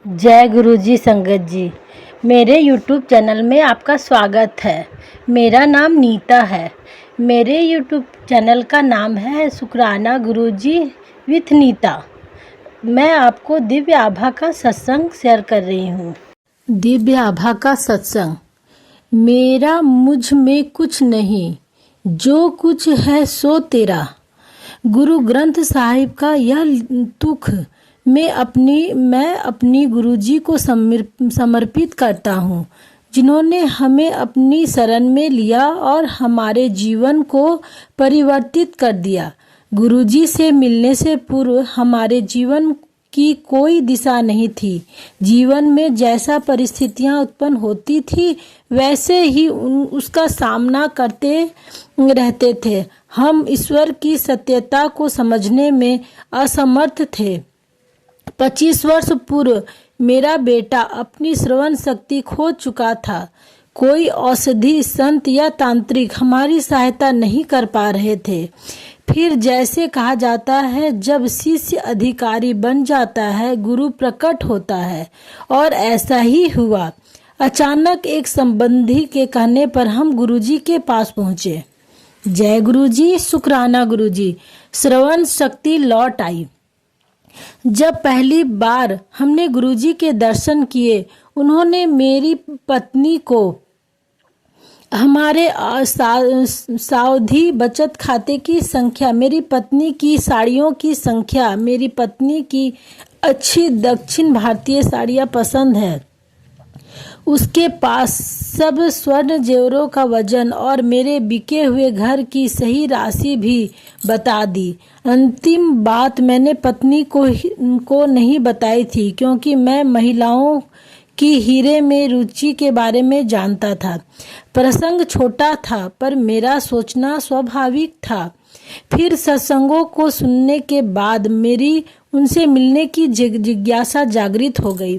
जय गुरु जी संगत जी। मेरे YouTube चैनल में आपका स्वागत है। मेरा नाम नीता है। मेरे YouTube चैनल का नाम है शुक्राना गुरुजी विथ नीता। मैं आपको दिव्य आभा का सत्संग शेयर कर रही हूँ। दिव्य आभा का सत्संग। मेरा मुझ में कुछ नहीं, जो कुछ है सो तेरा। गुरु ग्रंथ साहिब का यह तुख मैं अपनी गुरुजी को समर्पित करता हूँ, जिन्होंने हमें अपनी शरण में लिया और हमारे जीवन को परिवर्तित कर दिया। गुरुजी से मिलने से पूर्व हमारे जीवन की कोई दिशा नहीं थी। जीवन में जैसा परिस्थितियां उत्पन्न होती थी वैसे ही उसका सामना करते रहते थे। हम ईश्वर की सत्यता को समझने में असमर्थ थे। 25 वर्ष पूर्व मेरा बेटा अपनी श्रवण शक्ति खो चुका था। कोई औषधि, संत या तांत्रिक हमारी सहायता नहीं कर पा रहे थे। फिर जैसे कहा जाता है, जब शिष्य अधिकारी बन जाता है गुरु प्रकट होता है, और ऐसा ही हुआ। अचानक एक संबंधी के कहने पर हम गुरुजी के पास पहुंचे। जय गुरुजी, शुक्राना गुरुजी। श्रवण शक्ति लौट आई। जब पहली बार हमने गुरुजी के दर्शन किए, उन्होंने मेरी पत्नी को हमारे सावधि बचत खाते की संख्या, मेरी पत्नी की साड़ियों की संख्या, मेरी पत्नी की अच्छी दक्षिण भारतीय साड़ियाँ पसंद है, उसके पास सब स्वर्ण जेवरों का वजन और मेरे बिके हुए घर की सही राशि भी बता दी। अंतिम बात मैंने पत्नी को नहीं बताई थी, क्योंकि मैं महिलाओं की हीरे में रुचि के बारे में जानता था। प्रसंग छोटा था, पर मेरा सोचना स्वाभाविक था। फिर सत्संगों को सुनने के बाद मेरी उनसे मिलने की जिज्ञासा जागृत हो गई।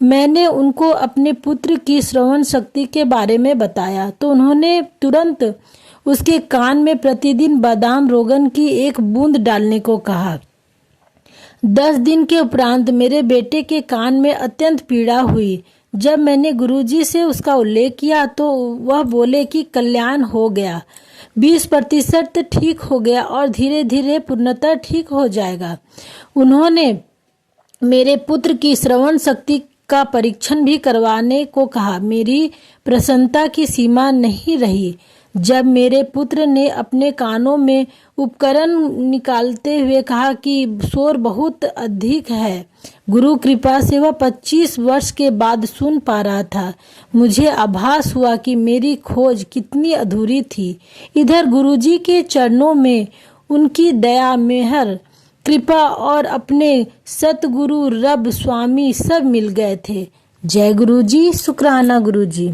मैंने उनको अपने पुत्र की श्रवण शक्ति के बारे में बताया तो उन्होंने तुरंत उसके कान में प्रतिदिन बादाम रोगन की एक बूंद डालने को कहा। 10 दिन के उपरांत मेरे बेटे के कान में अत्यंत पीड़ा हुई। जब मैंने गुरुजी से उसका उल्लेख किया तो वह बोले कि कल्याण हो गया, 20% ठीक हो गया और धीरे धीरे पूर्णतः ठीक हो जाएगा। उन्होंने मेरे पुत्र की श्रवण शक्ति का परीक्षण भी करवाने को कहा। मेरी प्रसन्नता की सीमा नहीं रही जब मेरे पुत्र ने अपने कानों में उपकरण निकालते हुए कहा कि शोर बहुत अधिक है। गुरु कृपा से वह 25 वर्ष के बाद सुन पा रहा था। मुझे आभास हुआ कि मेरी खोज कितनी अधूरी थी। इधर गुरुजी के चरणों में उनकी दया, मेहर, कृपा और अपने सतगुरु रब स्वामी सब मिल गए थे। जय गुरुजी, शुक्राना गुरुजी।